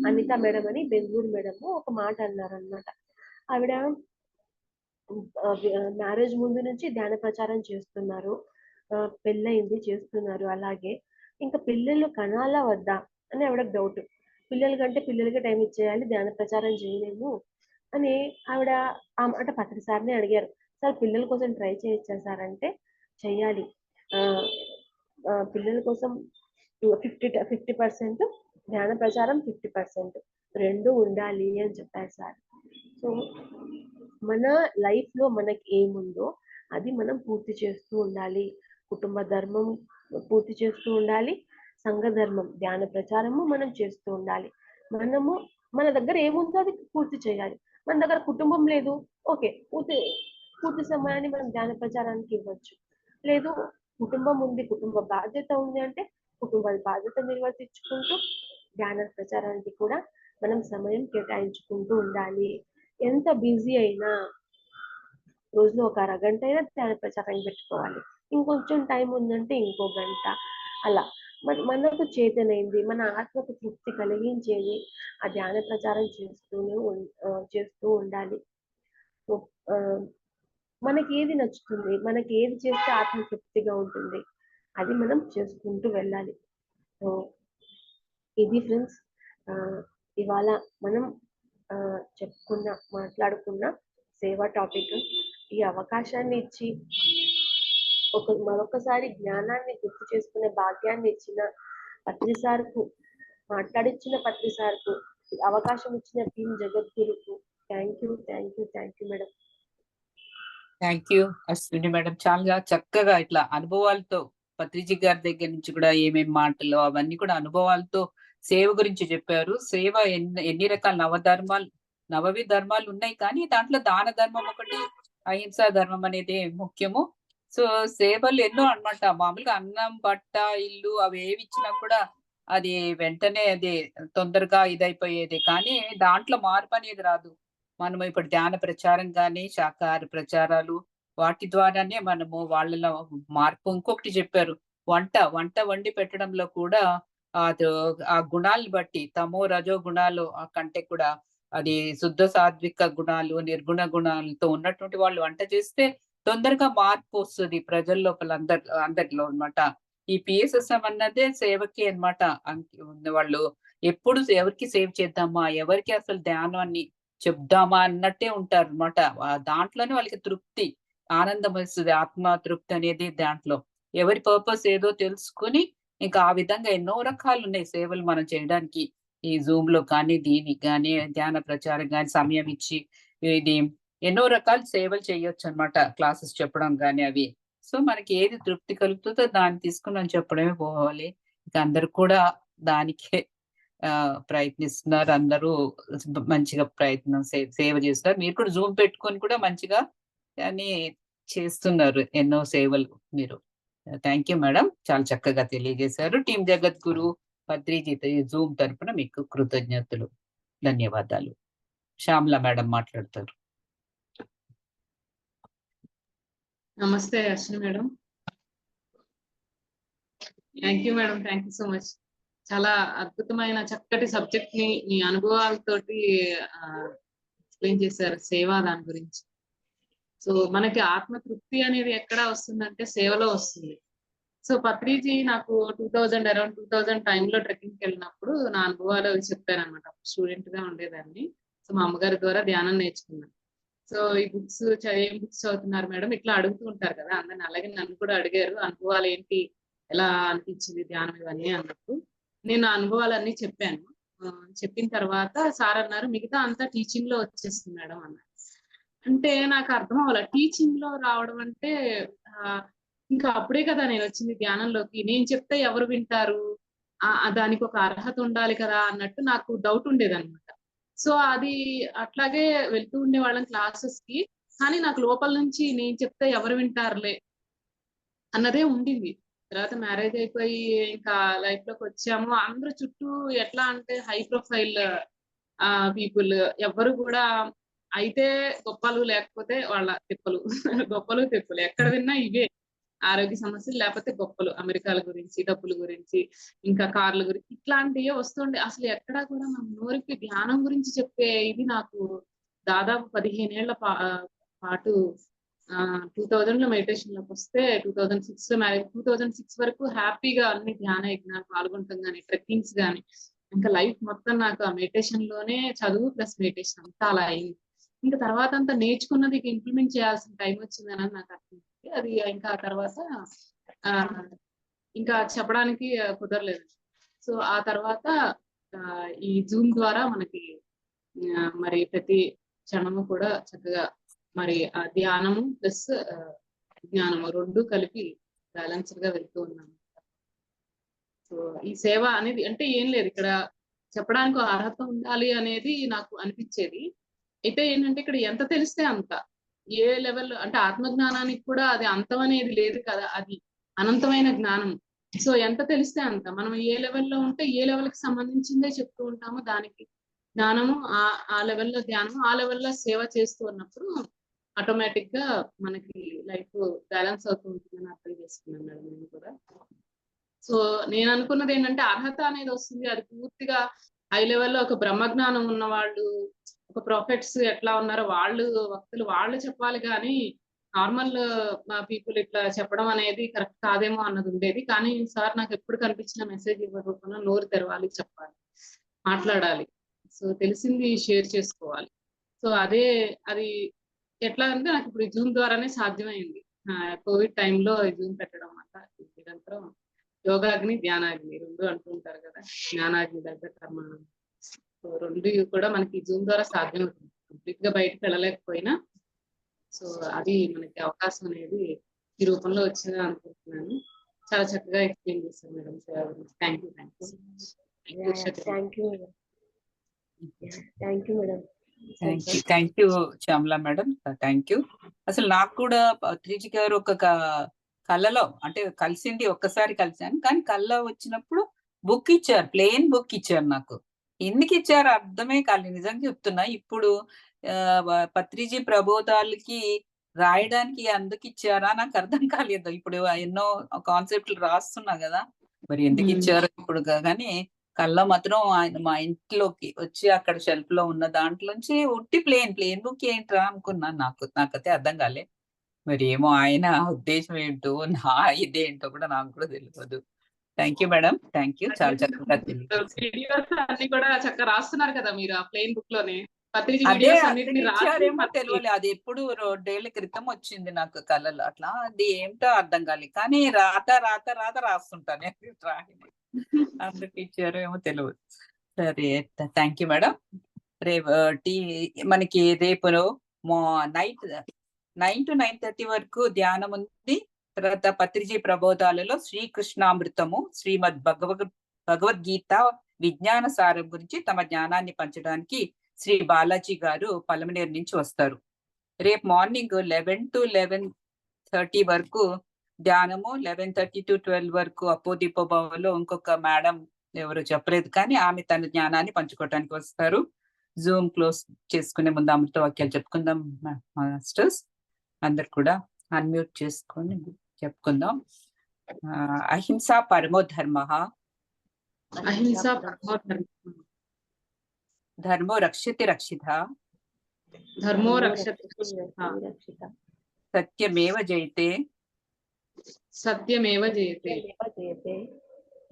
అనిత మేడం అని బెంగళూరు మేడం ఒక మాట అన్నారనమాట. ఆవిడ మ్యారేజ్ ముందు నుంచి ధ్యాన ప్రచారం చేస్తున్నారు, పెళ్ళయింది చేస్తున్నారు. అలాగే ఇంకా పిల్లలు కనాలా వద్దా అని ఆవిడకి డౌట్. పిల్లల కంటే పిల్లలకి టైం ఇచ్చేయాలి, ధ్యాన ప్రచారం చేయలేము అని ఆవిడ అంటే పత్రి సార్ని అడిగారు, సార్ పిల్లల కోసం ట్రై చేయొచ్చా సార్ అంటే చెయ్యాలి, పిల్లల కోసం 50% ధ్యాన ప్రచారం 50% 2 ఉండాలి అని చెప్పారు సార్. సో మన లైఫ్ లో మనకి ఏముందో అది మనం పూర్తి చేస్తూ ఉండాలి. కుటుంబ ధర్మం పూర్తి చేస్తూ ఉండాలి. సంఘ ధర్మం, ధ్యాన ప్రచారము మనం చేస్తూ ఉండాలి. మనము మన దగ్గర ఏముందో అది పూర్తి చేయాలి. మన దగ్గర కుటుంబం లేదు, ఓకే, పూర్తి సమయాన్ని మనం ధ్యాన ప్రచారానికి ఇవ్వచ్చు. లేదు, కుటుంబం ఉంది, కుటుంబ బాధ్యత ఉంది అంటే కుటుంబ బాధ్యత నిర్వర్తించుకుంటూ ధ్యాన ప్రచారానికి కూడా మనం సమయం కేటాయించుకుంటూ ఉండాలి. ఎంత బిజీ అయినా రోజులో ఒక అరగంట అయినా ధ్యాన ప్రచారానికి పెట్టుకోవాలి. ఇంకొంచెం టైం ఉందంటే ఇంకో గంట, అలా మనకు చేతనైంది, మన ఆత్మకు తృప్తి కలిగించేది ఆ ధ్యాన ప్రచారం చేస్తూ ఉండాలి. మనకి ఏది నచ్చుతుంది, మనకి ఏది చేస్తే ఆత్మ తృప్తిగా ఉంటుంది, అది మనం చేసుకుంటూ వెళ్ళాలి. సో ఇది ఫ్రెండ్స్, ఇవాళ మనం మాట్లాడుకున్న సేవా టాపిక్. ఈ అవకాశాన్ని ఇచ్చి మరొకసారి జ్ఞానాన్ని గుర్తు చేసుకునే భాగ్యాన్ని ఇచ్చిన పత్రి సార్కు, మాట్లాడిచ్చిన పత్రి సార్కు, అవకాశం ఇచ్చిన టీం జగద్గురుకు thank you madam. Thank you Ashwini madam. చాలా చక్కగా ఇట్లా అనుభవాలతో పత్రిజీ గారి దగ్గర నుంచి కూడా ఏమేమి మాటలు అవన్నీ కూడా అనుభవాలతో సేవ గురించి చెప్పారు. సేవ ఎన్ని రకాల నవవి ధర్మాలు ఉన్నాయి, కానీ దాంట్లో దాన ధర్మం ఒకటి, అహింసా ధర్మం అనేది ముఖ్యము. సో సేవలు ఎన్నో అన్నమాట. మామూలుగా అన్నం, బట్ట, ఇల్లు అవి ఏవి ఇచ్చినా కూడా అది వెంటనే అది తొందరగా ఇదైపోయేది, కానీ దాంట్లో మార్పు అనేది రాదు. మనము ఇప్పుడు ధ్యాన ప్రచారం కానీ శాకాహార ప్రచారాలు వాటి ద్వారానే మనము వాళ్ళలో మార్పు. ఇంకొకటి చెప్పారు, వంట వండి పెట్టడంలో కూడా అది ఆ గుణాలను బట్టి తమో రజో గుణాలు కంటే కూడా అది శుద్ధ సాత్విక గుణాలు నిర్గుణ గుణాలతో ఉన్నటువంటి వాళ్ళు వంట చేస్తే తొందరగా మార్పు వస్తుంది ప్రజల లోపల అందరిలో అన్నమాట. ఈ పిఎస్ఎస్ఎం అన్నదే సేవకి అన్నమాట. వాళ్ళు ఎప్పుడు ఎవరికి సేవ్ చేద్దామా, ఎవరికి అసలు ధ్యానాన్ని చెప్దామా అన్నట్టే ఉంటారు అనమాట. దాంట్లోనే వాళ్ళకి తృప్తి, ఆనందం వస్తుంది, ఆత్మ తృప్తి అనేది దాంట్లో. ఎవరి పర్పస్ ఏదో తెలుసుకుని ఇంకా ఆ విధంగా ఎన్నో రకాలు ఉన్నాయి సేవలు మనం చేయడానికి. ఈ జూమ్ లో కానీ దీనికి కానీ ధ్యాన ప్రచారం కానీ సమయం ఇచ్చి ఇది ఎన్నో రకాల సేవలు చేయొచ్చు అనమాట. క్లాసెస్ చెప్పడం కానీ అవి. సో మనకి ఏది తృప్తి కలుగుతుందో దాన్ని తీసుకుని మనం చెప్పడమే పోవాలి. ఇక అందరు కూడా దానికే ప్రయత్నిస్తున్నారు. అందరూ మంచిగా సేవ చేస్తున్నారు. మీరు కూడా జూమ్ పెట్టుకొని కూడా మంచిగా అని చేస్తున్నారు ఎన్నో సేవలు మీరు. థ్యాంక్ యూ మేడం, చాలా చక్కగా తెలియజేశారు. టీం జగద్గురు పత్రిజీ జూమ్ తరపున మీకు కృతజ్ఞతలు, ధన్యవాదాలు. శ్యామల మేడం మాట్లాడతారు. నమస్తే Ashwini madam. Thank you madam, thank you so much. చాలా అద్భుతమైన చక్కటి సబ్జెక్ట్ ని మీ అనుభవాలతోటి ఎక్స్ప్లెయిన్ చేశారు, సేవ దాని గురించి. సో మనకి ఆత్మతృప్తి అనేది ఎక్కడ వస్తుందంటే సేవలో వస్తుంది. సో పత్రిజీ నాకు అరౌండ్ 2000 టైంలో ట్రెక్కింగ్కి వెళ్ళినప్పుడు నా అనుభవాలు చెప్పారు అనమాట. స్టూడెంట్ గా ఉండేదాన్ని. సో మా అమ్మగారి ద్వారా ధ్యానం నేర్చుకున్నాను. సో ఈ బుక్స్ ఏం బుక్స్ చదువుతున్నారు మేడం ఇట్లా అడుగుతూ ఉంటారు కదా అందరిని. అలాగే నన్ను కూడా అడిగారు, అనుభవాలు ఏంటి, ఎలా అనిపించింది ధ్యానం ఇవన్నీ అన్నప్పుడు నేను అనుభవాలన్నీ చెప్పాను. చెప్పిన తర్వాత సార్ అన్నారు, మిగతా అంతా టీచింగ్ లో వచ్చేస్తుంది మేడం అన్నారు. అంటే నాకు అర్థం అవ్వాలి, టీచింగ్ లో రావడం అంటే ఇంకా అప్పుడే కదా నేను వచ్చింది ధ్యానంలోకి. నేను చెప్తే ఎవరు వింటారు, దానికి ఒక అర్హత ఉండాలి కదా అన్నట్టు నాకు డౌట్ ఉండేదన్నమాట. సో అది అట్లాగే వెళ్తూ ఉండే వాళ్ళం క్లాసెస్ కి, కానీ నాకు లోపల నుంచి నేను చెప్తే ఎవరు వింటారులే అన్నదే ఉండింది. తర్వాత మ్యారేజ్ అయిపోయి ఇంకా లైఫ్ లోకి వచ్చాము. అందరూ చుట్టూ ఎట్లా అంటే హై ప్రొఫైల్ పీపుల్, ఎవరు కూడా అయితే గొప్పలు లేకపోతే వాళ్ళ తిప్పలు గొప్పలు తిప్పలు ఎక్కడ విన్నా ఇవే ఆరోగ్య సమస్యలు, లేకపోతే గొప్పలు, అమెరికాల గురించి, డబ్బుల గురించి, ఇంకా కార్ల గురించి, ఇట్లాంటివే వస్తుండే. అసలు ఎక్కడా కూడా మన నోరికి ధ్యానం గురించి చెప్పే ఇది నాకు దాదాపు 15 ఏళ్ల పాటు 2000 లో మెడిటేషన్ లోకి వస్తే 2006 లో మ్యారేజ్. 2006 వరకు హ్యాపీగా అన్ని ధ్యాన యజ్ఞాలు పాల్గొంటాం కానీ, ట్రెక్కింగ్స్ కానీ, ఇంకా లైఫ్ మొత్తం నాకు ఆ మెడిటేషన్ లోనే, చదువు ప్లస్ మెడిటేషన్ అంతా అలా అయింది. ఇంకా తర్వాత అంతా నేర్చుకున్నది ఇంప్లిమెంట్ చేయాల్సిన టైం వచ్చిందని నాకు అర్థం. అది ఇంకా తర్వాత ఇంకా చెప్పడానికి కుదరలేదు. సో ఆ తర్వాత ఈ జూమ్ ద్వారా మనకి మరి ప్రతి క్షణము కూడా చక్కగా మరి ఆ ధ్యానము ప్లస్ జ్ఞానము రెండు కలిపి బ్యాలెన్స్డ్ గా వెళ్తూ ఉన్నాము. సో ఈ సేవ అనేది అంటే ఏం లేదు, ఇక్కడ చెప్పడానికి ఒక అర్హత ఉండాలి అనేది నాకు అనిపించేది. అయితే ఏంటంటే ఇక్కడ ఎంత తెలిస్తే అంత, ఏ లెవెల్ అంటే ఆత్మజ్ఞానానికి కూడా అది అంతం అనేది లేదు కదా, అది అనంతమైన జ్ఞానం. సో ఎంత తెలిస్తే అంత, మనం ఏ లెవెల్లో ఉంటే ఏ లెవెల్ కి సంబంధించిందే చెప్తూ ఉంటామో దానికి జ్ఞానము, ఆ లెవెల్లో ధ్యానము, ఆ లెవెల్లో సేవ చేస్తూ ఉన్నప్పుడు ఆటోమేటిక్ గా మనకి లైఫ్ బ్యాలెన్స్ అవుతూ ఉంటుందని అర్థం చేసుకున్నాను మేడం నేను కూడా. సో నేను అనుకున్నది ఏంటంటే అర్హత అనేది వస్తుంది, అది పూర్తిగా హై లెవెల్లో ఒక బ్రహ్మజ్ఞానం ఉన్న వాళ్ళు, ఒక ప్రాఫిట్స్ ఎట్లా ఉన్నారో వాళ్ళు వక్తులు వాళ్ళు చెప్పాలి కానీ నార్మల్ పీపుల్ ఇట్లా చెప్పడం అనేది కరెక్ట్ కాదేమో అన్నది ఉండేది. కానీ సార్ నాకు ఎప్పుడు కనిపించిన మెసేజ్ ఇవ్వకుండా నోరు తెరవాలి, చెప్పాలి, మాట్లాడాలి, సో తెలిసింది షేర్ చేసుకోవాలి. సో అది ఎట్లా అంటే నాకు ఇప్పుడు జూమ్ ద్వారానే సాధ్యమైంది. కోవిడ్ టైంలో జూమ్ పెట్టడం అన్నమాట. నిరంతరం యోగాగ్ని ధ్యానాగ్ని రెండు అంటూ ఉంటారు కదా, జ్ఞానాగ్ని దగ్గర కర్మ, సో రెండు కూడా మనకి జూమ్ ద్వారా సాధ్యమవుతుంది, కంప్లీట్ గా బయటకు వెళ్ళలేకపోయినా. సో అది మనకి అవకాశం అనేది ఈ రూపంలో వచ్చిందని అనుకుంటున్నాను. చాలా చక్కగా ఎక్స్ప్లెయిన్ చేశారు madam. Thank you. Thank you Shyamala madam, thank you. అసలు నాకు కూడా పత్రిజీ గారు ఒక కళ్ళలో అంటే కలిసింది, ఒక్కసారి కలిసాను, కానీ కళ్ళలో వచ్చినప్పుడు బుక్ ఇచ్చారు, ప్లెయిన్ బుక్ ఇచ్చారు. నాకు ఎందుకు ఇచ్చారు అర్థమే కాలేదు, నిజంగా చెప్తున్నా. ఇప్పుడు పత్రిజీ ప్రబోధాలకి రాయడానికి అందుకు ఇచ్చారా నాకు అర్థం కాలేదు. ఇప్పుడు ఎన్నో కాన్సెప్ట్లు రాస్తున్నా కదా, మరి ఎందుకు ఇచ్చారు ఇప్పుడు. కానీ కళ్ళ మాత్రం ఆయన మా ఇంట్లోకి వచ్చి అక్కడ షెల్ఫ్ లో ఉన్న దాంట్లోంచి ఉట్టి ప్లెయిన్ బుక్ ఏంట్రా అనుకున్నాను. నాకైతే అర్థం కాలే. మరి ఏమో ఆయన ఉద్దేశం ఏంటో, నా ఇదేంటో కూడా నాకు కూడా తెలియదు. Thank you madam, thank you. చాలా చక్కగా వీడియోస్ అన్ని కూడా చక్కగా రాస్తున్నారు కదా మీరు ఆ ప్లెయిన్ బుక్ లోనే. అదే ఇచ్చారేమో తెలియలే, అది ఎప్పుడు 2 ఏళ్ల క్రితం వచ్చింది నాకు కళలు. అట్లా అది ఏమిటో అర్థం కాలేదు, కానీ రాత రాస్తుంటాను అందుకు ఇచ్చారో ఏమో తెలియదు. సరే, థ్యాంక్ యూ మేడం. మనకి రేపు నైట్ 9 to 9:30 వరకు ధ్యానం ఉంది. తర్వాత పత్రిజీ ప్రబోధాలలో శ్రీకృష్ణామృతము, శ్రీమద్ భగవద్గీత విజ్ఞాన సారం గురించి తమ జ్ఞానాన్ని పంచడానికి శ్రీ బాలాజీ గారు పలమనేరు నుంచి వస్తారు. రేపు మార్నింగ్ 11 to 11:30 వరకు ధ్యానము, 11:30 to 12 వరకు అపోదీపో భవన్లో ఇంకొక మేడం ఎవరు చెప్పలేదు, కానీ ఆమె తన జ్ఞానాన్ని పంచుకోవటానికి వస్తారు. జూమ్ క్లోజ్ చేసుకునే ముందు అమృత వాక్యాలు చెప్పుకుందాం మాస్టర్స్. అందరు కూడా అన్మ్యూట్ చేసుకొని చెప్పుకుందాం. అహింస పరమో ధర్మ, ధర్మో రక్షతి రక్షిత, సత్యమేవ జయతే,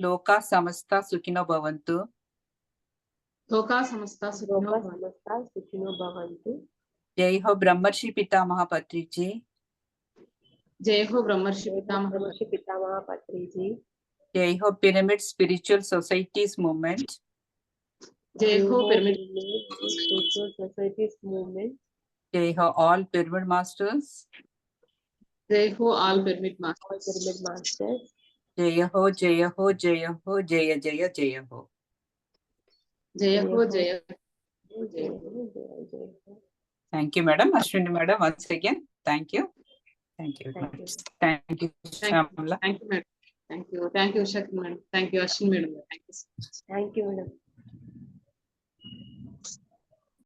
లోకా సమస్త సుఖినో భవంతు. జై హో బ్రహ్మర్షి పితామహ పత్రిజీ. జై హో బ్రహ్మర్షి పితామహ పత్రిజీ. జై హో పిరమిడ్ స్పిరిచువల్ సొసైటీస్ మూవ్మెంట్. జై హో పిరమిడ్ మూవ్మెంట్. జై హో ఆల్ పిరమిడ్ మాస్టర్స్. జై హో ఆల్ పిరమిడ్ మాస్టర్స్. జయ హో జయ హో జయ హో జయ జయ జయ హో. జయ హో జయ. Thank you, madam. Ashwini madam, once again, thank you. Thank you. Thank you, Shamla. Thank you, madam. Thank you, Shakti madam. Thank you, Ashwini madam. Thank you. Thank you, madam.